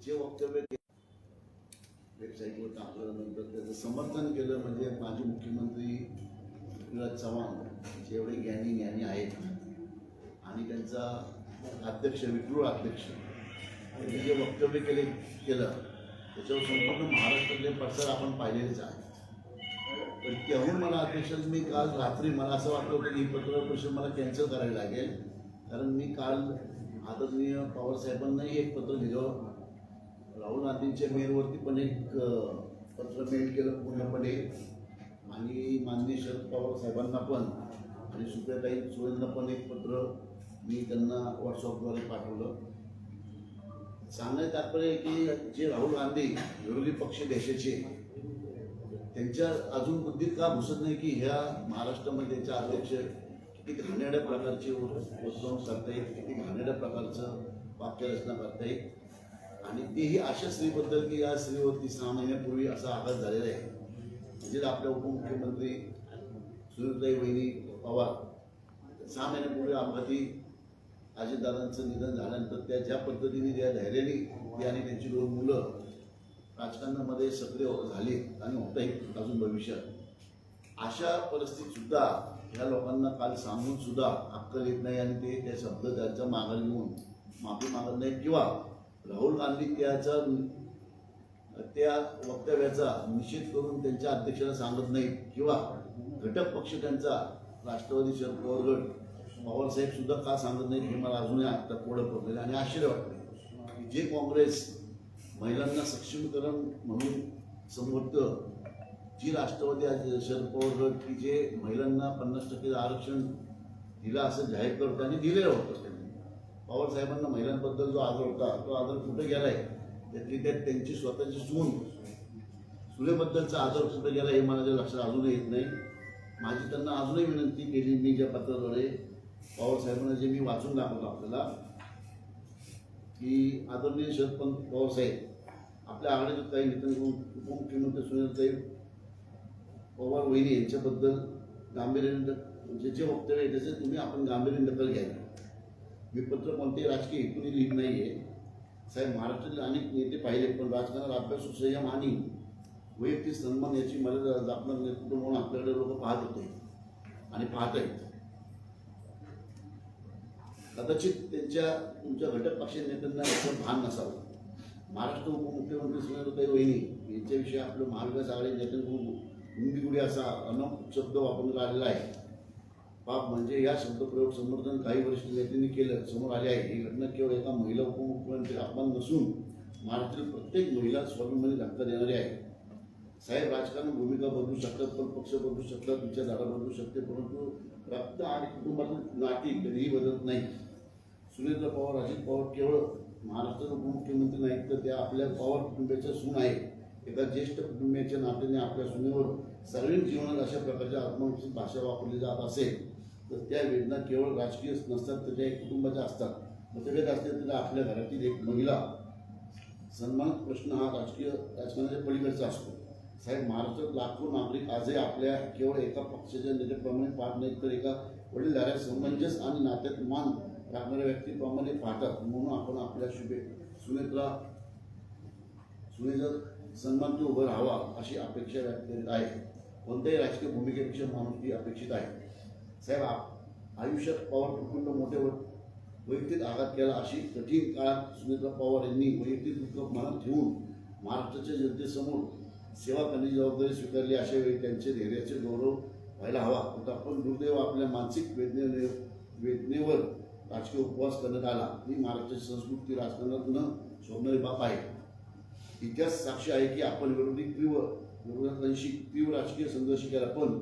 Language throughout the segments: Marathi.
जे वक्तव्य वेबसाईटवर टाकल्यानंतर त्याचं समर्थन केलं म्हणजे माजी मुख्यमंत्री पृथ्वीराज चव्हाण जे एवढे ज्ञानी आहेत आणि त्यांचा अध्यक्ष विक्रूळ अध्यक्ष त्यांनी जे वक्तव्य केलं त्याच्यावर संपूर्ण महाराष्ट्रातले पडसाद आपण पाहिलेलेच आहे. पण त्याहून मला अध्यक्ष मी काल रात्री मला असं वाटलं होतं की ही पत्रकार परिषद मला कॅन्सल करावी लागेल, कारण मी काल आदरणीय पवारसाहेबांनाही एक पत्र लिहिलं, राहुल गांधींच्या मेलवरती पण एक पत्र मेल केलं पूर्णपणे आणि माननीय शरद पवार साहेबांना पण आणि सुप्रियाताई सुळेंना पण एक पत्र मी त्यांना व्हॉट्सअपद्वारे पाठवलं. सांगण्याचं तात्पर्य की जे राहुल गांधी विरोधी पक्ष देशाचे त्यांच्या अजून बुद्धीत का घुसत नाही की ह्या महाराष्ट्रामध्ये त्यांच्या अध्यक्ष किती घाणेरड्या प्रकारचे वक्तव्य करतायत, किती घाणेरड्या प्रकारचं वाक्यरचना करतायत आणि तेही अशा स्त्रीबद्दल की या स्त्रीवरती 6 महिन्यापूर्वी असा आघात झालेला आहे. म्हणजे आपल्या उपमुख्यमंत्री सुनीताताई वहिनी पवार 6 महिन्यापूर्वी अपघाती अजितदादांचं निधन झाल्यानंतर त्या ज्या पद्धतीने त्या धैर्याने ती आणि त्यांची 2 मुलं राजकारणामध्ये सक्रिय झाली आणि होताही अजून भविष्यात, अशा परिस्थितीत सुद्धा ह्या लोकांना काल सांगून सुद्धा अक्कल येत नाही आणि ते त्या शब्द त्यांचा माघार घेऊन माफी मागत नाही किंवा राहुल गांधी त्या वक्तव्याचा निषेध करून त्यांच्या अध्यक्षाला सांगत नाही किंवा घटक पक्ष त्यांचा राष्ट्रवादी शरद पवार गट पवारसाहेब सुद्धा का सांगत नाही हे मला अजूनही आता पुढं पडलेलं आणि आश्चर्य वाटते. जे काँग्रेस महिलांना सक्षमीकरण म्हणून संबोधतं, जी राष्ट्रवादी शरद पवार गट की जे महिलांना 50% आरक्षण दिलं असं जाहीर करतं आणि दिलेलं होतं त्यांनी. पवार साहेबांना महिलांबद्दल जो आदर होता तो आदर कुठे गेलाय, त्यातली त्यात त्यांची स्वतःची सुनेबद्दलचा आदर कुठे गेला हे मला लक्षात अजूनही येत नाही. माझी त्यांना अजूनही विनंती केली मी ज्या पत्राद्वारे पवार साहेबांना जे मी वाचून दाखवलं आपल्याला की आदरणीय शरद पवार साहेब आपल्या आघाडीत काही नेत्यांनी उपमुख्यमंत्री सुनीताताई पवार वहिनी यांच्याबद्दल गांभीर्याने म्हणजे जे वक्तव्य आहे त्याचे तुम्ही आपण गांभीर्याने दखल घ्यावी. मी पत्र कोणतेही राजकीय हेतूने लिहित नाही आहे साहेब. महाराष्ट्रातील अनेक नेते पाहिले पण राजकारणात अभ्यास संयम आणि वैयक्तिक सन्मान याची मर्यादा जपणार नेतृत्व म्हणून आपल्याकडे लोक पाहत होते आणि पाहत आहेत. कदाचित तुमच्या घटक पक्षीय नेत्यांना याचं भान नसावं. महाराष्ट्र उपमुख्यमंत्री सुनीताताई वहिनी यांच्याविषयी आपलं महाविकास आघाडी नेत्यांकडून गुंडीगुडी असा अनोख शब्द वापरण्यात आलेला आहे. पाप म्हणजे या शब्दप्रयोग समर्थन काही वरिष्ठ नेत्यांनी केलं समोर आले आहे. ही घटना केवळ एका महिला उपमुख्यमंत्री अपमान नसून महाराष्ट्रातील प्रत्येक महिला स्वाभिमानी धक्का देणारी आहे. साहेब, राजकारण भूमिका बदलू शकतात, पण पक्ष बदलू शकतात, विचारधारा बदलू शकते, परंतु रक्त आणि कुटुंबातील नाती कधीही बदलत नाही. सुनीता पवार अजित पवार केवळ महाराष्ट्राचे उपमुख्यमंत्री नाहीत तर त्या आपल्या पवार कुटुंबाच्या सून आहे. एका ज्येष्ठ कुटुंबियाच्या नात्याने आपल्या सुनेवर सार्वजनिक जीवनात अशा प्रकारच्या आत्मविश्वास भाषा वापरली जात असेल तर त्या वेदना केवळ राजकीय नसतात तर त्या कुटुंबाच्या असतात. मतभेद असतील तर आपल्या घरातील एक महिला सन्मान प्रश्न हा राजकारणाच्या पलीकडचा असतो. साहेब, महाराष्ट्रात लाखो नागरिक आजही आपल्या केवळ एका पक्षाच्या नेत्याप्रमाणे पाहत नाहीत तर एका वडीलधाऱ्या समंजस आणि नात्यात मान राखणाऱ्या व्यक्तीप्रमाणे पाहतात. म्हणून आपण आपल्या सुनेचा सन्मान तो उभं राहावा अशी अपेक्षा व्यक्त करीत आहे. कोणत्याही राजकीय भूमिकेपेक्षा माणुसकी अपेक्षित आहे. साहेब, आयुष्यात पवार कुटुंब मोठे वैयक्तिक आघात केला. अशी कठीण काळात सुनीता पवार यांनी वैयक्तिक दुःख मनात ठेवून महाराष्ट्राच्या जनतेसमोर सेवा करण्याची जबाबदारी स्वीकारली. अशा वेळी त्यांचे धैर्याचे गौरव व्हायला हवा. पण आपण दुर्दैव आपल्या मानसिक वेदनेवर राजकीय उपवास करण्यात आला. ही महाराष्ट्राची संस्कृती राजकारणात न शोभणारी बाब आहे. इतिहास साक्षी आहे की आपण विरोधांशी तीव्र राजकीय संघर्ष केला पण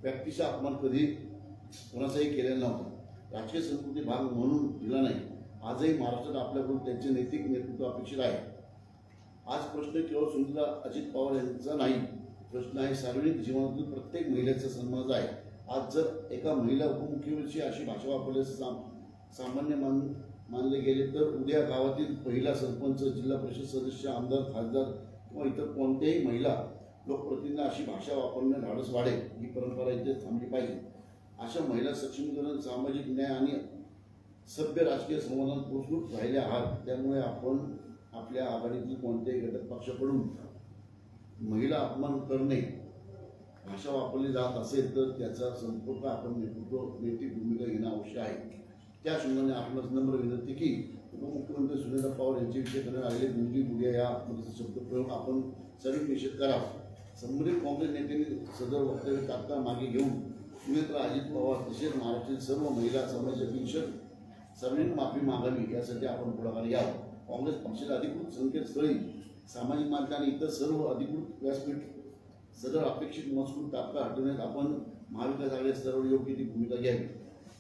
व्यक्तीचा अपमान कधी कोणाचाही केलेला नव्हता. राजकीय संस्कृती भाग म्हणून दिला नाही. आजही महाराष्ट्रात आपल्याकडून त्यांचे नैतिक नेतृत्व अपेक्षित आहे. आज प्रश्न केवळ सुनीता अजित पवार यांचा नाही, प्रश्न आहे सार्वजनिक जीवनातील प्रत्येक महिलेचा सन्मानाचा आहे. आज जर एका महिला उपमुख्यमंत्रीची अशी भाषा वापरल्यास सामान्य मानले गेले तर उद्या गावातील पहिला सरपंच, जिल्हा परिषद सदस्य, आमदार, खासदार किंवा इतर कोणत्याही महिला लोकप्रतिनिधी अशी भाषा वापरणे धाडस वाढेल. ही परंपरा इथे थांबली पाहिजे. अशा महिला सक्षमीकरण, सामाजिक न्याय आणि सभ्य राजकीय संवादात पुरस्कृत राहिले आहात. त्यामुळे आपण आपल्या आघाडीतील कोणत्याही घटक पक्षाकडून महिला अपमान करणे, भाषा वापरली जात असेल तर त्याचा संपर्क आपण नैतिक भूमिका घेणं आवश्यक आहे. त्या अनुषंगाने आपणास नम्र विनंती की उपमुख्यमंत्री सुनेत्रा पवार यांच्याविषयी करण्यात आलेले मुलगी बुड्या या शब्दप्रयोग आपण सर्व निषेध करावा. संबंधित काँग्रेस नेत्यांनी सदर वक्तव्य तात्काळ मागे घेऊन सुनेत्रा अजित पवार तसेच महाराष्ट्रातील सर्व महिला समाजातील सार्वजनिक माफी मागावी यासाठी आपण पुढाकार घ्यावा. काँग्रेस पक्षाच्या अधिकृत संकेतस्थळी, सामाजिक माध्यम आणि इतर सर्व अधिकृत व्यासपीठ सदर अपेक्षित मजकूर तात्काळ हटवण्यात आपण महाविकास आघाडी सर्व योग्य ती भूमिका घ्यावी.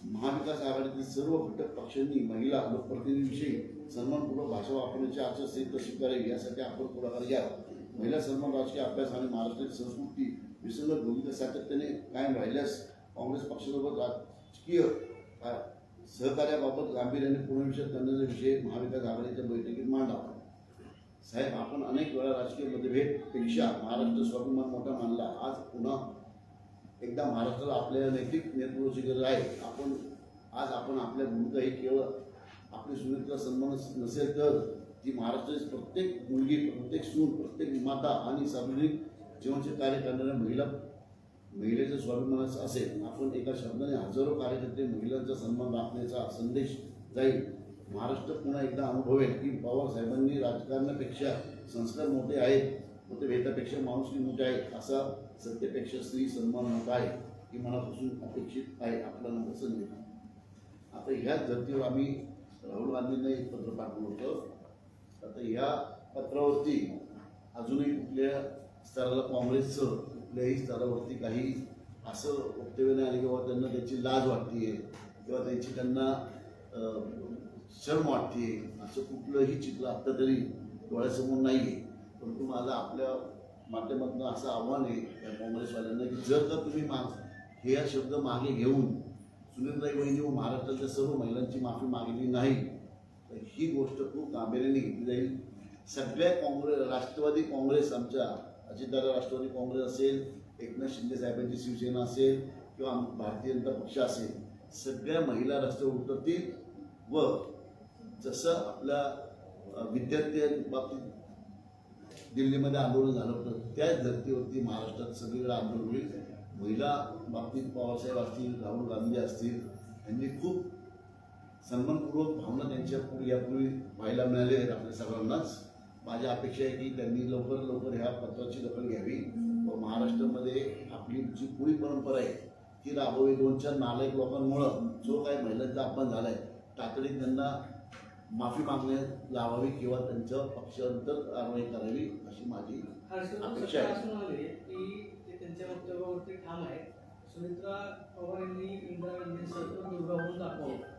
महाविकास आघाडीतील सर्व घटक पक्षांनी महिला लोकप्रतिनिधींविषयी सन्मानपूर्वक भाषा वापरण्याची आचारसंहिता स्वीकारावी यासाठी आपण पुढाकार घ्यावा. महिला सन्मान, राजकीय अभ्यास आणि महाराष्ट्राची संस्कृती विसंगत भूमिका सातत्याने कायम राहिल्यास काँग्रेस पक्षासोबत राजकीय सहकार्याबाबत गांभीर्याने पुनर्विचार करण्याचा विषय महाविकास आघाडीच्या बैठकीत मांडावा. साहेब, आपण अनेक वेळा राजकीय मतभेदपेक्षा महाराष्ट्र स्वाभिमान मोठा मानला. आज पुन्हा एकदा महाराष्ट्राला आपल्या नैतिक नेतृत्वाची गरज आहे. आज आपण आपल्या भूमिका ही केवळ आपली सुनेत्रा सन्मान नसेल तर ती महाराष्ट्राची प्रत्येक मुलगी, प्रत्येक सून, प्रत्येक माता आणि सार्वजनिक जीवनाचे कार्य करणाऱ्या महिलेच्या स्वाभिमानाचा असेल. आपण एका शब्दाने हजारो कार्यकर्ते महिलांचा सन्मान राखण्याचा संदेश जाईल. महाराष्ट्र पुन्हा एकदा अनुभवेल की पवार साहेबांनी राजकारणापेक्षा संस्कार मोठे आहेत, मोठे भेदापेक्षा माणुसकी मोठे आहे, असा सत्तेपेक्षा स्त्री सन्मान मोठा आहे ही मनापासून अपेक्षित आहे. आपल्याला कसं नाही. आता ह्याच धर्तीवर आम्ही राहुल गांधींना एक पत्र पाठवलं होतं. आता ह्या पत्रावरती अजूनही कुठल्या स्तराला, काँग्रेसचं कुठल्याही स्तरावरती काही असं वक्तव्य नाही आले किंवा त्यांना त्याची लाज वाटते किंवा त्यांची त्यांना शर्म वाटते, असं कुठलंही चित्र आत्ता तरी डोळ्यासमोर नाही आहे. परंतु माझं आपल्या माध्यमातून असं आव्हान आहे या काँग्रेसवाल्यांना की जर का तुम्ही हे शब्द मागे घेऊन सुनेत्राई वहिनी व महाराष्ट्रातल्या सर्व महिलांची माफी मागितली नाही तर ही गोष्ट खूप गांभीर्याने घेतली जाईल. सगळ्या राष्ट्रवादी काँग्रेस, आमच्या अजितदादा राष्ट्रवादी काँग्रेस असेल, एकनाथ शिंदे साहेबांची शिवसेना असेल किंवा भारतीय जनता पक्ष असेल, सगळ्या महिला रस्त्यावर उतरतील व जसं आपल्या विद्यार्थ्यांबाबतीत दिल्लीमध्ये आंदोलन झालं होतं त्याच धर्तीवरती महाराष्ट्रात सगळीकडे आंदोलन होईल. महिला बाबतीत पवारसाहेब असतील, राहुल गांधी असतील, यांनी खूप सन्मानपूर्वक भावना त्यांच्या यापूर्वी पाहायला मिळाले आहेत आपल्या सगळ्यांनाच. माझी अपेक्षा आहे की त्यांनी लवकर ह्या पत्राची दखल घ्यावी व महाराष्ट्रामध्ये आपली जी पुढील परंपरा आहे ती राबवावी. 2-4 नालायक लोकांमुळं जो काही महिलांचा अपमान झाला आहे तातडीने त्यांना माफी मागण्यात लावावी किंवा त्यांचं पक्षांतर कारवाई करावी अशी माझी अपेक्षा आहे. त्यांच्या वक्तव्यावरती ठाम आहे. सुनेत्रा पवार यांनी इंदिरा गांधींसारखं दुर्गावून दाखवलं.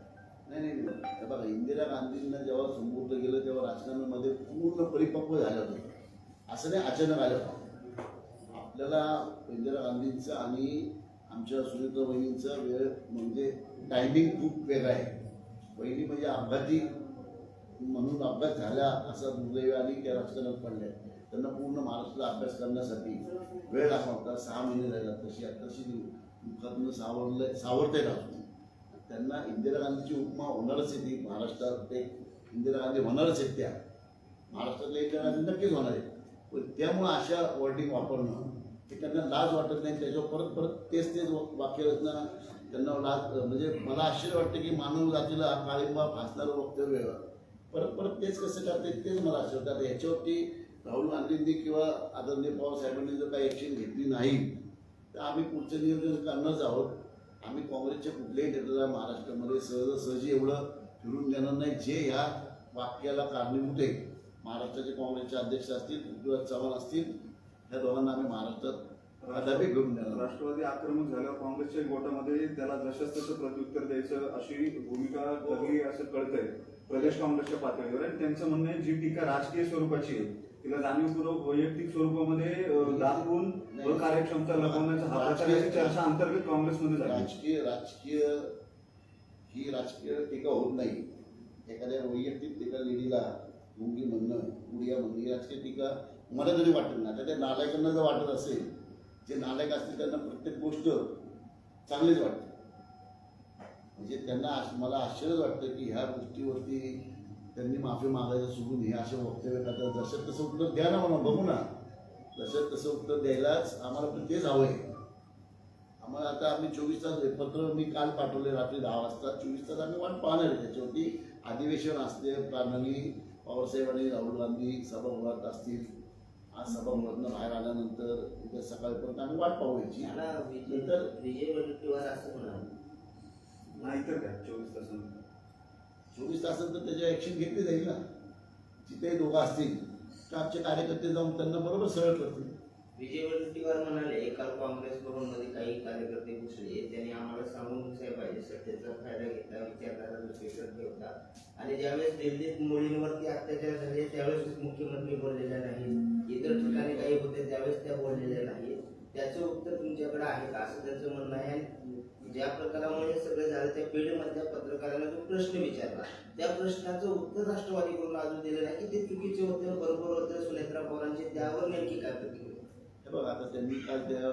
नाही, बघा, इंदिरा गांधींना जेव्हा संबोधलं गेलं तेव्हा राजकारणामध्ये पूर्ण परिपक्व झालं होतं. असं नाही अचानक आलं. आपल्याला इंदिरा गांधींचा आणि आमच्या सुनेत्रा वहिनींचा वेळ म्हणजे टायमिंग खूप वेगळा आहे. वहिनी म्हणजे अपघाती म्हणून अपघात झाला असा दुर्दैव आणि त्या राजकारणात पडल्या. त्यांना पूर्ण महाराष्ट्राला अभ्यास करण्यासाठी वेळ लागला होता. 6 महिने झाला. तशी मुखातून सावरता येत असून त्यांना इंदिरा गांधीची उपमा होणारच आहे. ती महाराष्ट्रात ते इंदिरा गांधी होणारच आहेत. त्या महाराष्ट्रातल्या इंदिरा गांधी नक्कीच होणार आहे. पण त्यामुळं अशा वर्डिंग वापरणं हे त्यांना लाज वाटत नाही. त्याच्यावर परत तेच वाक्य रचना त्यांना लाज, म्हणजे मला आश्चर्य वाटतं की मानव जातीला काळिंबा फासणारं वक्तव्य परत तेच कसं करते तेच मला आश्चर्य वाटतं. याच्यावरती राहुल गांधींनी किंवा आदरणीय पवार साहेबांनी जर काही ॲक्शन घेतली नाही तर आम्ही पुढचं नियोजन करणारच आहोत. आम्ही काँग्रेसच्या कुठल्याही नेत्याला महाराष्ट्रामध्ये सहजासहजी एवढं फिरून देणार नाही जे ह्या वाक्याला कारणीभूत आहे. महाराष्ट्राचे काँग्रेसचे अध्यक्ष असतील, पृथ्वीराज चव्हाण असतील, ह्या दोघांना आम्ही महाराष्ट्रात कदापि घेऊन देणार. राष्ट्रवादी आक्रमक झाल्यावर काँग्रेसच्या गोटामध्ये त्याला जशाच तसं प्रत्युत्तर द्यायचं अशी भूमिका धरली असं कळतंय प्रदेश काँग्रेसच्या पातळीवर. आणि त्यांचं म्हणणं आहे जी टीका राजकीय स्वरूपाची आहे तिला जाणीवपूर्वक वैयक्तिक स्वरूपामध्ये दाखवून कार्यक्षमता लपवण्याचा हा प्रकारची चर्चा अंतर्गत काँग्रेसमध्ये झाली. राजकीय टीका होत नाही. एखाद्या वैयक्तिक टीका लेडीला मुंगी म्हणणं, गुडिया म्हणणं ही राजकीय टीका मला तरी वाटत नाही. आता त्या नालायकांना जर वाटत असेल, जे नालायक असतील त्यांना प्रत्येक गोष्ट चांगलीच वाटते. म्हणजे त्यांना मला आश्चर्यच वाटतं की ह्या गोष्टीवरती त्यांनी माफी मागायचं सोडून हे असे वक्तव्य करतात. जसं तसं उत्तर द्या ना म्हणून बघू ना, जसं तसं उत्तर द्यायलाच आम्हाला पण तेच हवं आहे. आम्हाला आता आम्ही 24 तास पत्र मी काल पाठवले रात्री 10 वाजता. 24 तास आम्ही वाट पाहणार आहे. त्याच्यावरती अधिवेशन असते, प्राणी पवारसाहेब आणि राहुल गांधी सभागृहात असतील. आज सभागृहातून बाहेर आल्यानंतर उद्या सकाळपर्यंत आम्ही वाट पाहूयाची. नंतर विजय वडेट्टीवार असं म्हणाल नाहीतर काय 24 तासानंतर 24 तासानंतर त्याची ऍक्शन घेतली जाईल ना. जिथे दोघं असतील तर आमचे कार्यकर्ते जाऊन त्यांना बरोबर सरळ करतील. विजय वडेट्टीवार म्हणाले काल काँग्रेस भवनमध्ये काही कार्यकर्ते घुसले, त्यांनी आम्हाला सांगून घुसायला पाहिजे, सत्तेचा फायदा घेतला, विचारधारा दुसरीकडे ठेवता आणि ज्यावेळेस दिल्लीत मुलींवरती अत्याचार झाले त्यावेळेस मुख्यमंत्री बोललेल्या नाहीत, इतर ठिकाणी काही होते त्यावेळेस त्या बोललेल्या नाहीत. त्याचं उत्तर तुमच्याकडे आहे का असं त्यांचं म्हणणं आहे. ज्या प्रकारामुळे हे सगळं झालं त्या पेढीमधल्या पत्रकारांना जो प्रश्न विचारला त्या प्रश्नाचं उत्तर राष्ट्रवादीकडून अजून दिलं नाही की ते चुकीचे होते, बरोबर होते सुनेत्रा पवारांचे, त्यावर नेमकी काय प्रतिक्रिया? हे बघा, आता त्यांनी काल त्या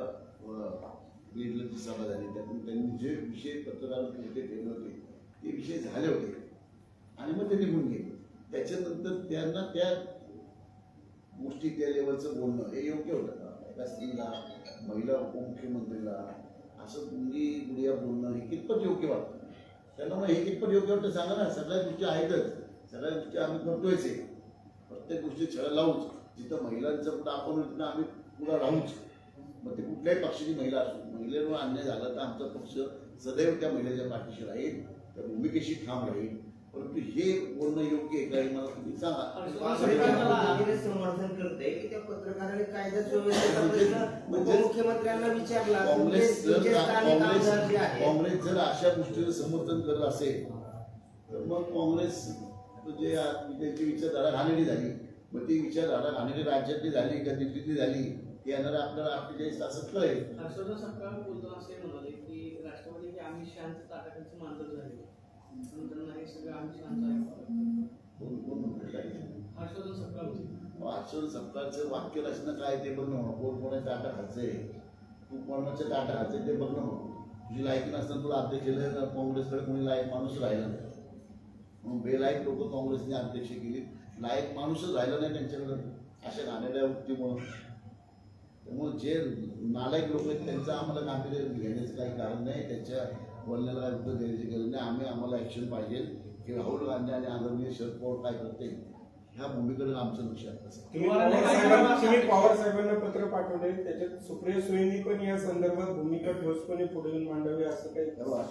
बीडला जी सभा झाली त्यातून त्यांनी जे विषय पत्रकारांपुरते ठेवले होते ते विषय झाले होते आणि मग ते निघून गेले. त्याच्यानंतर त्यांना त्या गोष्टी त्या लेवलचं बोलणं हे योग्य होतं का? एका स्त्रीला, महिला उपमुख्यमंत्रीला असं गुडिया बोलणं हे कितपत योग्य वाटतं? त्यांना मग हे कितपत योग्य वाटतं सांगा ना. सगळ्या गोष्टी आहेतच, सगळ्या गोष्टी आम्ही करतोयच आहे. प्रत्येक गोष्टी छळा लावूच. जिथं महिलांचं कुठं आपण तिथं आम्ही पुढं राहूच. मग ते कुठल्याही पक्षाची महिला असो, महिलेवर अन्याय झाला तर आमचा पक्ष सदैव त्या महिलेच्या पाठीशी राहील, त्या भूमिकेशी ठाम राहील. परंतु हे बोलणं योग्य आहे का मला तुम्ही सांगा. समर्थन करते की त्या पत्रकाराने कायदा सुव्यवस्थेचा प्रश्न उपमुख्यमंत्र्यांना विचारला. काँग्रेस आहे काँग्रेस जर अशा गोष्टीचं समर्थन करत असेल तर मग काँग्रेस जे त्यांची विचारधारा घाणेरडी झाली. मग ती विचारधारा घाणेरडी राज्यातली झाली का दिल्लीतली झाली ती येणारा आपल्याला 48 तासात कळेल. हर्षवर्धन सपकाळ बोलताना असे म्हणाले की राष्ट्रवादी की आम्ही शांत ताटाखालचं मानलं झाले त्यांना हे सगळं आम्ही शांत आहे. हर्षवर्धन सपकाळ होते. वाचून सरकारचं वाक्य रचना काय ते बघणं, कोण कोणाच्या टाटा खायचंय, तू कोणाच्या टाटा खायचंय ते बघणं. तुझी लायकी नसताना तुला अध्यक्ष केलं, काँग्रेसकडे कोणी लायक माणूस राहिला नाही म्हणून बेलायक लोक काँग्रेसने अध्यक्ष केली. लायक माणूसच राहिला नाही त्यांच्याकडं अशा घाणेरड्या वृत्तीमुळं. त्यामुळे जे नालायक लोक आहेत त्यांचं आम्हाला गांभीर्य घेण्याचं काही कारण नाही. त्यांच्या बोलण्याला काय उत्तर देण्याची गरज नाही. आम्हाला ॲक्शन पाहिजे की राहुल गांधी आणि आदरणीय शरद पवार काय करते ह्या भूमिकेकडे आमचं लक्ष आहे. तुम्ही पवार साहेबांना पत्र पाठवले, त्याच्यात सुप्रिया सुळेंनी पण या संदर्भात भूमिका ठोसपणे पुढे येऊन मांडावी असं काही?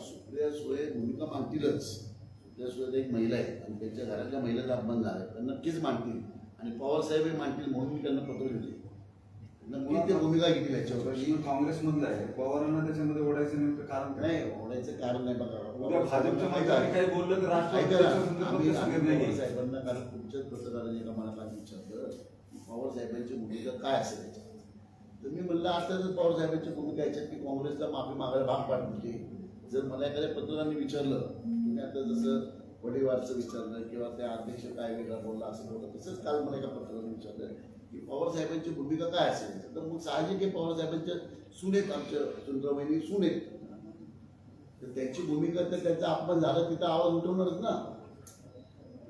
सुप्रिया सुळे भूमिका मांडतीलच. सुप्रिया सुळे एक महिला आहे आणि त्यांच्या घरातल्या महिलेचा अपमान झाला तर नक्कीच मांडतील आणि पवार साहेबही मांडतील म्हणून मी त्यांना पत्र लिहिले. मी ते भूमिका घेतली याच्यावर. काँग्रेसमधला आहे, पवारांना त्याच्यामध्ये ओढायचं नेमकं कारण काय? नाही ओढायचं कारण नाही. बघा भाजपच्या मतदारांनी काही बोललं तर राष्ट्रवादी साहेबांना कारण तुमच्याच पत्रकारांनी एका मला काय विचारलं पवार साहेबांची भूमिका काय असेल याच्यात. तर मी म्हणलं आता जर पवार साहेबांची भूमिका याच्यात की काँग्रेसला माफी मागायला भाग पाडली. जर मला एखाद्या पत्रकारांनी विचारलं तुम्ही आता जसं वडेवारचं विचारलं किंवा त्या अध्यक्ष काय वेगळा बोलला असं बोललं, तसंच काल मला एका पत्रकारांनी विचारलं की पवार साहेबांची भूमिका काय असेल. तर मग साहजिक आहे पवार साहेबांच्या सुनेत आमच्या सुंदरवहिनी सुनेत तर त्यांची भूमिका तर त्यांचा अपमान झाला तिथं आवाज उठवणारच ना.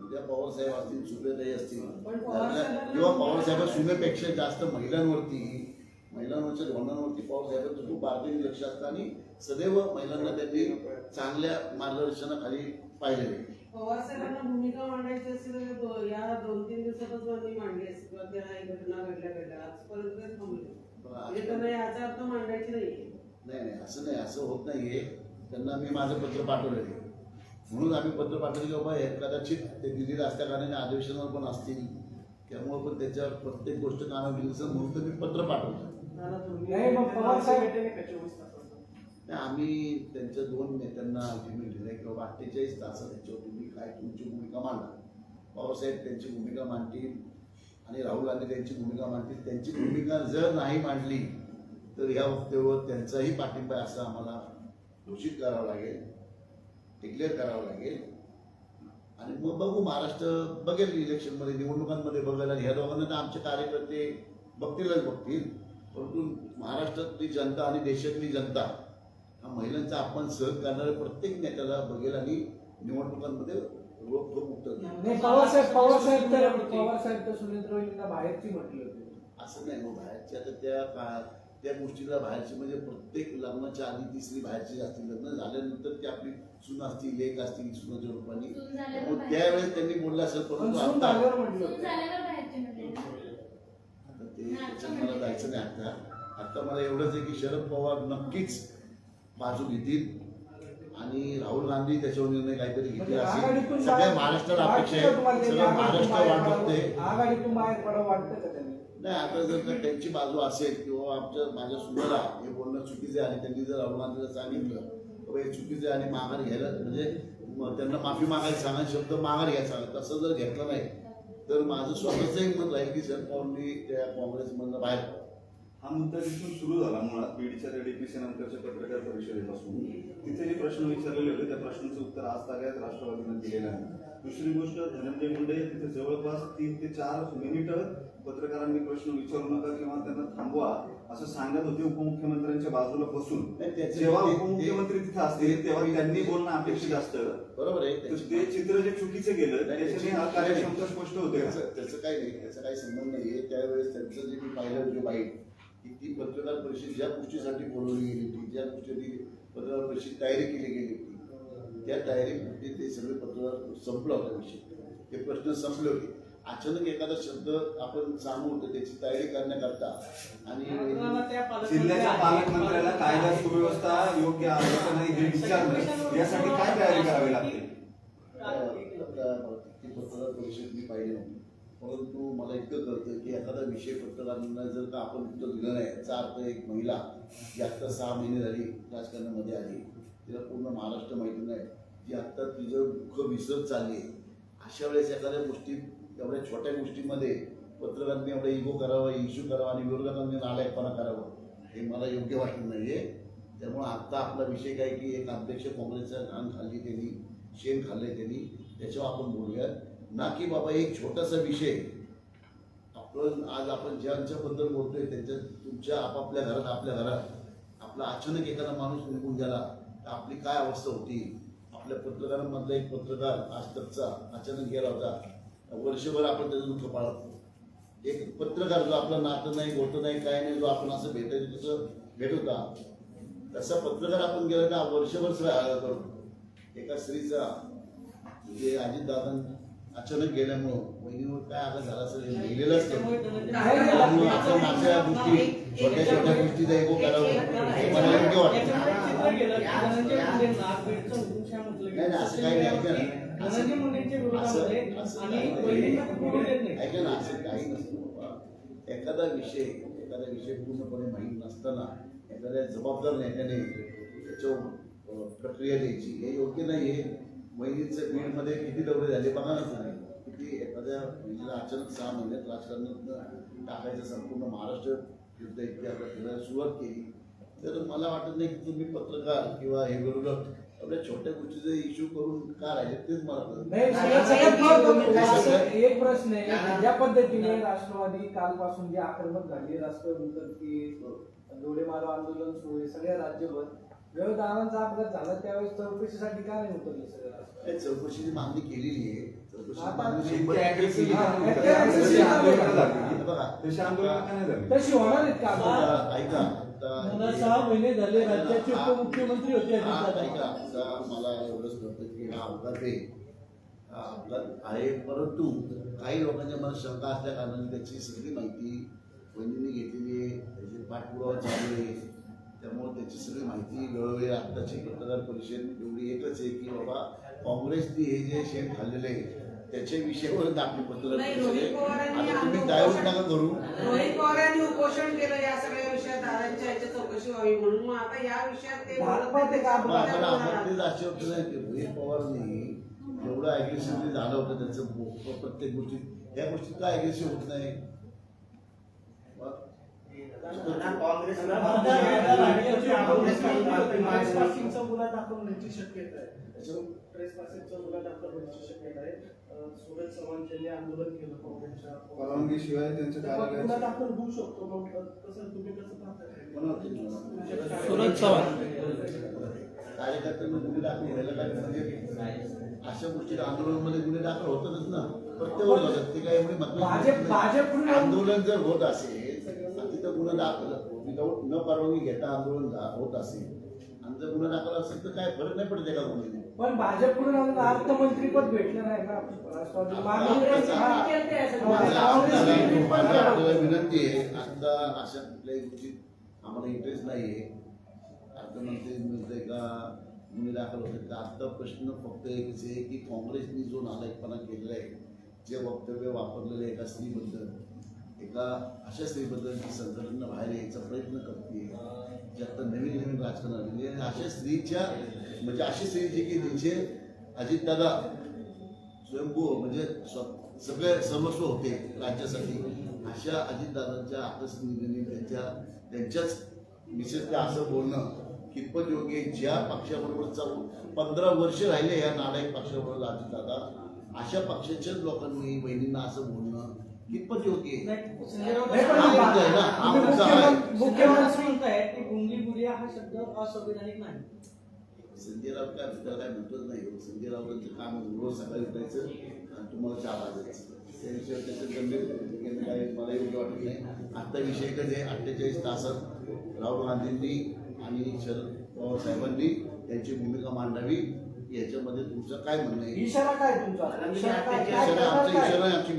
उद्या पवार साहेब असतील, सुप्रियाताई असतील किंवा पवार साहेब सुनेपेक्षा जास्त महिलांवरच्या धोरणांवरती पवार साहेबांचं खूप बारकाईने लक्ष असतं आणि सदैव महिलांना त्यांनी चांगल्या मार्गदर्शनाखाली पाहिलेले. पवार साहेबांना भूमिका मांडायची असेल तर या 2-3 दिवसातच मांडली असेल किंवा त्या घटना घडल्या आजपर्यंत थांबले म्हणजे त्यांना याचा अर्थ मांडायची नाहीये. नाही असं नाही, असं होत नाहीये. त्यांना मी माझं पत्र पाठवलेलं आहे म्हणून आम्ही पत्र पाठवले की बाबा कदाचित ते दिल्लीत असल्या कारणाने अधिवेशनावर पण असतील त्यामुळे पण त्याच्या प्रत्येक गोष्ट कानावर गेली म्हणून तर मी पत्र पाठवलं. आम्ही त्यांच्या 2 नेत्यांना अल्टिमेट दिलं की बाबा 48 तासात त्याच्यावर तुम्ही काय तुमची भूमिका मांडा. पवारसाहेब त्यांची भूमिका मांडतील आणि राहुल गांधी त्यांची भूमिका मांडतील. त्यांची भूमिका जर नाही मांडली तर ह्या वक्तव्यावर त्यांचाही पाठिंबा असं आम्हाला घोषित करावं लागेल, डिक्लेअर करावं लागेल आणि मग बघू. महाराष्ट्र बघेल इलेक्शनमध्ये निवडणुकांमध्ये बघायला ह्या दोघांना तर आमचे कार्यकर्ते बघतीलच बघतील. परंतु महाराष्ट्रातली जनता आणि देशातली जनता हा महिलांचा अपमान सहन करणाऱ्या प्रत्येक नेत्याला बघेल आणि निवडणुकांमध्ये रोखठोक उत्तर दिलं. नाही, पवार साहेब तर सुरेंद्र वहिनींना बाहेरची म्हटली होती. असं नाही मग बाहेरची आता त्या गोष्टीला बाहेरची म्हणजे प्रत्येक लग्नाच्या आधी तिसरी बाहेरची असतील, लग्न झाल्यानंतर ती आपली सून असतील, लेक असतील, सुनाच्या रूपाने, सून झाल्यावर मग त्यावेळेस त्यांनी बोललं असेल. पण परंतु सून आता झाल्यावर म्हटली होती. सून झाल्यावर बाहेरचे म्हणले. आता ते त्याच्यात मला जायचं नाही. आता मला एवढंच आहे की शरद पवार नक्कीच बाजू घेतील आणि राहुल गांधी त्याच्यावर निर्णय काहीतरी घेतील म्हणजे असेल. आघाडीतून सगळ्या महाराष्ट्राला अपेक्षा आहे, सगळं महाराष्ट्र वाट बघते. आघाडीतून बाहेर पडावं वाटतं का त्यांनी? नाही, आता जर का त्यांची बाजू असेल किंवा माझ्या सुनाला हे बोलणं चुकीचं आहे आणि त्यांनी जर राहुल गांधीला सांगितलं तर हे चुकीचं आहे आणि माघार घ्यायला म्हणजे त्यांना माफी मागायला सांगा, शब्द माघार घ्यायला सांगा, तसं जर घेतलं नाही तर माझं स्वतःचंही मत राहील की शरद पवारांनी त्या काँग्रेसमधनं बाहेर पडावं. हा मुद्दा तिथून सुरू झाला मुळात बीडच्या रेडीपीसी नंतरच्या पत्रकार परिषदेपासून. तिथे जे प्रश्न विचारलेले होते त्या प्रश्नाचं उत्तर आज ताग्यात राष्ट्रवादीने दिलेलं आहे. दुसरी गोष्ट, धनंजय मुंडे तिथे जवळपास 3 ते 4 मिनिटं पत्रकारांनी प्रश्न विचारू नका किंवा त्यांना थांबवा असं सांगत होते उपमुख्यमंत्र्यांच्या बाजूला बसून. जेव्हा उपमुख्यमंत्री तिथे असतील तेव्हा त्यांनी बोलणं अपेक्षित असतं. बरोबर आहे. तर ते चित्र जे चुकीचं गेलं त्याच्याने हा कार्यक्षमता स्पष्ट होते. त्याचं काही नाही, त्याचा काही संबंध नाहीये. त्यावेळेस त्यांचं जे मी पाहिलं जो बाईट की ती पत्रकार परिषद ज्या गोष्टीसाठी बोलवली गेली होती, ज्या गोष्टीसाठी पत्रकार परिषद तयारी केली गेली होती, त्या तयारीमध्ये ते सगळे पत्रकार संपला होता विषय, ते प्रश्न संपले होते. अचानक एखादा शब्द आपण सांगू होतो त्याची तयारी करण्याकरता आणि जिल्ह्याच्या पालकमंत्र्याला कायदा सुव्यवस्था योग्य आहे का नाही हे विचारणं यासाठी काय तयारी करावी लागते? ती पत्रकार परिषद मी पाहिली नव्हती, परंतु मला इतकं कळतं की एखादा विषय पत्रकारांना जर का आपण उत्तर दिलं नाही, याचा अर्थ एक महिला जी आत्ता 6 महिने झाली राजकारणामध्ये आली, तिला पूर्ण महाराष्ट्र माहिती नाही, ती आत्ता तिचं दुःख विसरत चालली आहे. अशा वेळेस एखाद्या गोष्टी एवढ्या छोट्या गोष्टीमध्ये पत्रकारांनी एवढा इगो करावा, इश्यू करावा आणि विरोधकांनी नालायकपणा करावा हे मला योग्य वाटत नाहीये. त्यामुळे आत्ता आपला विषय काय की एक अध्यक्ष काँग्रेसचा घाण खाल्ली त्यांनी, शेण खाल्ले त्यांनी, त्याच्यावर आपण बोलूया ना की बाबा एक छोटासा विषय आपण आज आपण ज्यांच्याबद्दल बोलतोय त्यांच्या तुमच्या आपापल्या घरात आपल्या घरात आपला अचानक एखादा माणूस निघून गेला तर आपली काय अवस्था होती. आपल्या पत्रकारांमधला एक पत्रकार आज तकचा अचानक गेला होता, वर्षभर आपण त्याचं दुःख पाळतो. एक पत्रकार जो आपलं नातं नाही, गोतं नाही, काय नाही, जो आपण असं भेटायचं तसं भेट होता, तसा पत्रकार आपण गेला का वर्षभर सगळं आळा करतो. एका स्त्रीचा म्हणजे अजितदादा अचानक गेल्यामुळं बहिणीवर काय आघात झाला असेल हे लिहिलेलंच नाही. आपण अशा गोष्टी छोट्या छोट्या गोष्टीचा एगो करावं हे मला योग्य वाटतं. नाही नाही असं काही नाही. ऐका ना, असं काही नसतं बाबा. एखादा विषय पूर्णपणे माहीत नसताना एखाद्या जबाबदार नेत्याने त्याच्यावर प्रक्रिया द्यायची हे योग्य नाही आहे. महिलेचं बीडमध्ये किती दौरे झाले बघा ना तुम्ही, किती एखाद्या महिलेला अचानक 6 महिन्यात राजकारणात टाकायचं संपूर्ण महाराष्ट्र युद्ध इतकी आपण फिरायला सुरुवात केली. तर मला वाटत नाही की तुम्ही पत्रकार किंवा हे विरोधक एवढ्या छोट्या गोष्टीचा इश्यू करून का राहिले तेच मला एक प्रश्न आहे, ज्या पद्धतीने राष्ट्रवादी कालपासून जे आक्रमक झाली, राष्ट्रवादी जोडे मारो आंदोलन सुरू आहे सगळ्या राज्यभर, ज्यावेळेस दादांचा अपघात झाला त्यावेळेस चौकशीसाठी काय नाही उतरले सगळं? चौकशीची मागणी केलेली आहे. तशी होणार आहेत का? ऐका 6 महिने झाले राज्याचे उपमुख्यमंत्री होते. ऐका मला एवढंच कळतं की हा अपघात आहे, परंतु काही लोकांच्या मनात शंका असल्या कारणाने त्याची सगळी माहिती वहिनीने घेतलेली आहे, त्याची पाठपुरावा चालू आहे. त्यामुळे त्याची सगळी माहिती वेळोवेळी आत्ताची पत्रकार परिषद एवढी एकच आहे की बाबा काँग्रेसने हे जे शेण खाल्लेलं आहे त्याच्या विषयावरच आपली पत्रकार परिषद आहे. आता तुम्ही डायव्हर्ट नका करू. रोहित पवारांनी उपोषण केलं या सगळ्या विषयात, दादांच्या ह्याच्या चौकशी व्हावी म्हणून. मग आता या विषयात ते आपण तेच असे होतं नाही की रोहित पवारनी एवढं अग्रेसिव्हली झालं होतं त्यांचं प्रत्येक गोष्टीत, त्या गोष्टीत काय अग्रेसिव्ह होत नाही. गुन्हा दाखल होण्याची शक्यता आहे. ट्रेसपासिंगचा गुन्हा दाखल होण्याची शक्यता आहे. सुरेश चव्हाण यांनी आंदोलन केलं काँग्रेसच्या परवानगीशिवाय त्यांच्या गुन्हा कार्यालयात दाखल होऊ शकतो. मग कसं तुम्ही कसं पाहता? सुरेश चव्हाण कार्यकर्त्यांना गुन्हे दाखल व्हायला काय म्हणजे अशा गोष्टी आंदोलनामध्ये गुन्हे दाखल होतातच ना, प्रत्येक वेळेस होतात. ते काय एवढी भाजप आंदोलन जर होत असेल आणि तिथं गुन्हा दाखल विदाऊट न परवानगी घेता आंदोलन होत असेल आणि जर गुन्हा दाखल असेल तर काय फरक नाही पडत एका गुन्ह्याने. पण भाजपकडून अजून अर्थमंत्रीपद भेटलं नाही का राष्ट्रवादी माझी आपल्याला विनंती आहे, आता अशा कुठल्याही गोष्टीत आम्हाला इंटरेस्ट नाहीये. अर्थमंत्री मिळते का गुन्हे दाखल होते का, आता प्रश्न फक्त एकच आहे की काँग्रेसने जो नालायकपणा केलेला आहे, जे वक्तव्य वापरलेलं एका स्त्रीबद्दल, एका अशा स्त्रीबद्दल की संघटना बाहेर यायचा प्रयत्न करते, जे आता नवीन नवीन राजकारण आलेली आहे, अशा स्त्रीच्या म्हणजे अशी स्त्री जी की त्यांचे अजितदादा स्वयंभू म्हणजे सगळे सर्वस्व होते राज्यासाठी, अशा अजितदादांच्या आकस्मिक त्यांच्याच मिसेसला असं बोलणं कितपत योग्य आहे. ज्या पक्षाबरोबर 15 वर्ष राहिले या नालायक पक्षाबरोबर अजितदादा, अशा पक्षाच्याच लोकांनी बहिणींना असं बोलणं कितपत योग्य आहे. मुख्यमंत्री म्हणतायत की गुंगी गुडिया हा शब्द असंविधानिक नाही. संजय राऊत काय त्याला काय म्हणतोच नाही. संजय राऊतांचं काम रोज सकाळी उठायचं आणि तुम्हाला चहा वाजायचं, त्याविषयी त्याचं गंभीर काही मला योग्य वाटत नाही. आत्ता विषय कधी 48 तासात राहुल गांधींनी आणि शरद पवार साहेबांनी त्यांची भूमिका मांडावी, याच्यामध्ये तुमचं काय म्हणणं आहे? इशारा काय तुमचा? आमचा इशारा आहे, आमची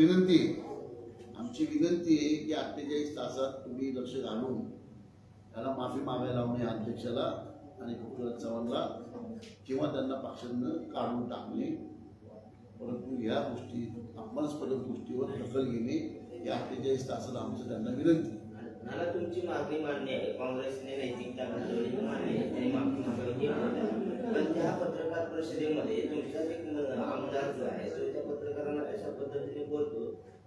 विनंती आहे की 48 तासात तुम्ही लक्ष घालून त्याला माफी मागायला लावणे अध्यक्षाला आणि पृथ्वीराज चव्हाणला, किंवा त्यांना पक्षानं काढून टाकणे. परंतु या गोष्टी अपमानास्पद गोष्टीवर दखल घेणे या 48 तासाला आमचं त्यांना विनंती. मला तुमची मागणी मान्य आहे, काँग्रेसने नैतिकता घालवली मान्य आहे, त्यांनी माफी मागावी हे मान्य आहे. पण त्या पत्रकार परिषदेमध्ये तुमचा एक आमदार जो आहे तो त्या पत्रकारांना अशा पद्धतीने बोलतो,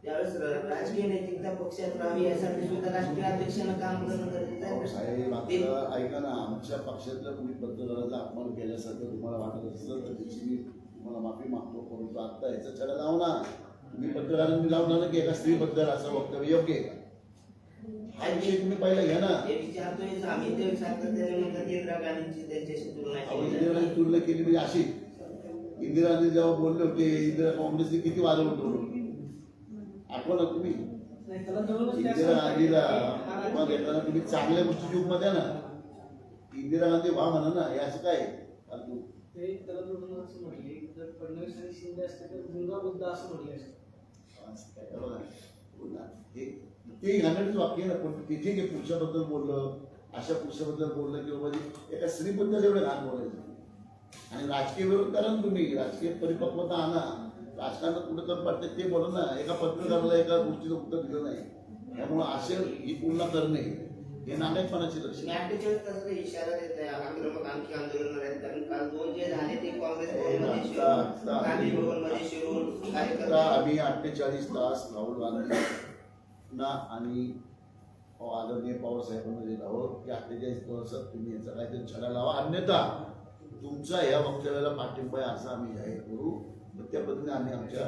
त्यावेळेस राजकीय नैतिकता पक्षात राहावी यासाठी सुद्धा राष्ट्रीय अध्यक्षांना काम करणं गरजेचं आहे. साहेब आपलं ऐका ना, आमच्या पक्षातल्या कोणी पत्रकाराचा अपमान केल्यासारखं तुम्हाला वाटत असलं तर त्याची मी तुम्हाला माफी मागतो. परंतु आता याचा छडा लावू ना, तुम्ही पत्रकारांनी लावणार ना की एका स्त्रीबद्दल असं वक्तव्य योग्य आहे. हा विषय तुम्ही पहिला घ्या ना. हे विचारतोय आम्ही ते सातत्याने म्हणतात इंदिरा गांधींची त्यांच्याशी तुलना केली इंदिरा गांधी तुलना केली म्हणजे अशी, इंदिरा गांधी जेव्हा बोलले होते, इंदिरा काँग्रेसने किती वाजवलं होतं आठवण तुम्ही? इंदिरा गांधीला उपमा देताना तुम्ही चांगल्या गोष्टीची उपमा द्या ना. इंदिरा गांधी व्हा म्हणा ना, हे असं काय फालतू? त्याला जोडून असं म्हटले जर फडणवीस आणि शिंदे असते तर गुंगा बुद्ध असं म्हटले असं काय बघा पुन्हा ते घालण्याचं वाक्य आहे ना. पण तिथे जे पुरुषाबद्दल बोललं, अशा पुरुषाबद्दल बोललं की बाबा एका स्त्रीबद्दल एवढं घाण बोलायचं. आणि राजकीय विरोध करा ना तुम्ही, राजकीय परिपक्वता आणा, राजकारणात कुठं तर पडते ते बोला ना. एका पत्रकाराला एका गोष्टीचं उत्तर दिलं नाही, त्यामुळे असे ही तुलना करणे हे नालायकपणाचे लक्षण. 48 तासाचा इशारा देत आहे आक्रमक आणखी आंदोलन आहेत, कारण काल 2 जे झाले ते काँग्रेस भवनमध्ये शिरून, गांधी भवनमध्ये शिरून कार्यकर्ते आम्ही 48 तास राहुल गांधींना आणि आदरणीय पवार साहेबांना देत आहोत की 48 तासात तुम्ही याचा काहीतरी छडा लावा, अन्यथा तुमचा या वक्तव्याला पाठिंबा आहे असं आम्ही जाहीर करू. त्या पद्धतीने आम्ही आमच्या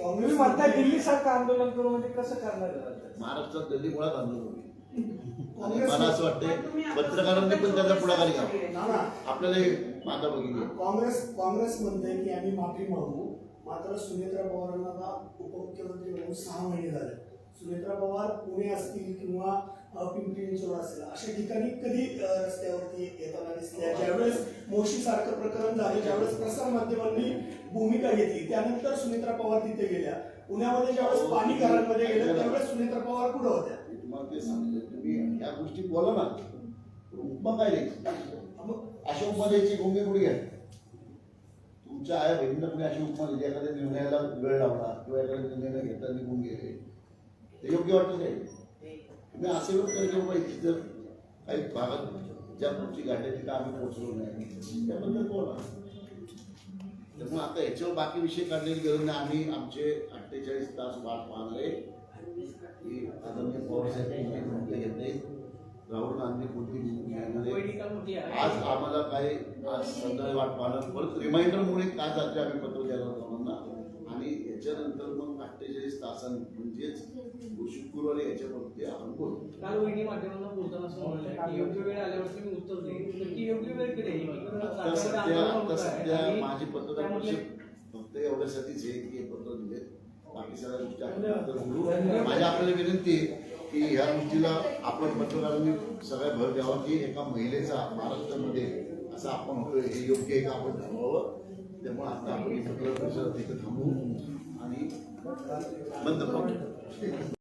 तुम्ही म्हणताय दिल्ली सारखं आंदोलन करू म्हणजे कसं करणार? महाराष्ट्रात दिल्ली मुळात आंदोलन होईल आणि मला असं वाटतंय पत्रकारांनी पण त्याचा पुढाकार घ्यावा. आपल्याला माता भगिनी काँग्रेस म्हणते की आम्ही माफी मागू, मात्र सुनेत्रा पवारांना आता उपमुख्यमंत्री म्हणून 6 महिने झाले. सुनेत्रा पवार पुणे असतील किंवा पिंपरी चिंचवड असेल अशा ठिकाणी कधी रस्त्यावरती येताना दिसल्या. ज्यावेळेस मोशी सारखं प्रकरण झाले, ज्यावेळेस प्रसार माध्यमांनी भूमिका घेतली, त्यानंतर सुनेत्रा पवार तिथे गेल्या. पुण्यामध्ये ज्यावेळेस पाणी घरांमध्ये गेलं त्यावेळेस सुनेत्रा पवार कुठं होत्या? तुम्हाला ते सांगतो, तुम्ही या गोष्टी बोला ना. उपमा काय द्यायची? अशा उपमा द्यायची गोंगे गुडी आहे. तुमच्या आया बहिणीला तुम्ही अशी उपमा दिली, एखाद्या निर्णयाला वेळ लावला किंवा एखाद्या निर्णय घेता निघून गेले, ते योग्य वाटत नाही. तुम्ही असे लोक करायचे पाहिजे जर काही भागात ज्या गोष्टी घडल्या तिथं आम्ही पोहोचलो नाही त्याबद्दल बोला. त्यामुळे आता याच्यावर बाकी विषय काढण्याची गरज नाही. आम्ही आमचे 48 तास वाट पाहणार आहे की आदरणीय पवारसाहेब कोणते घेते, राहुल गांधी कोणती घेणार आहे. आज आम्हाला काय आज संध्याकाळी वाट पाहणार, परत रिमाइंडर म्हणून काय जाते आम्ही पत्र द्यायला लोकांना आणि त्याच्यानंतर मग 48 तासांनी म्हणजेच शुक्रवारी याच्यावरती आपण बोलू. काल वहिनी माध्यमांना बोलताना असं म्हणाले की योग्य वेळ आल्यावरती मी उत्तर देईन, तर ती योग्य वेळ कधी येईल? आता सध्या माझी पत्रकार परिषद फक्त एवढ्यासाठीच आहे की हे पत्र दिले, बाकी सगळ्या गोष्टी आपण नंतर बोलू. माझी आपल्याला विनंती आहे की ह्या गोष्टीला आपण पत्रकारांनी सगळ्या भर द्यावा की एका महिलेचा महाराष्ट्रामध्ये असा आपण होतोय हे योग्य आहे का आपण ठरवावं. त्यामुळे आता आपण ही पत्रकार परिषद तिथे थांबवू आणि बंद करू.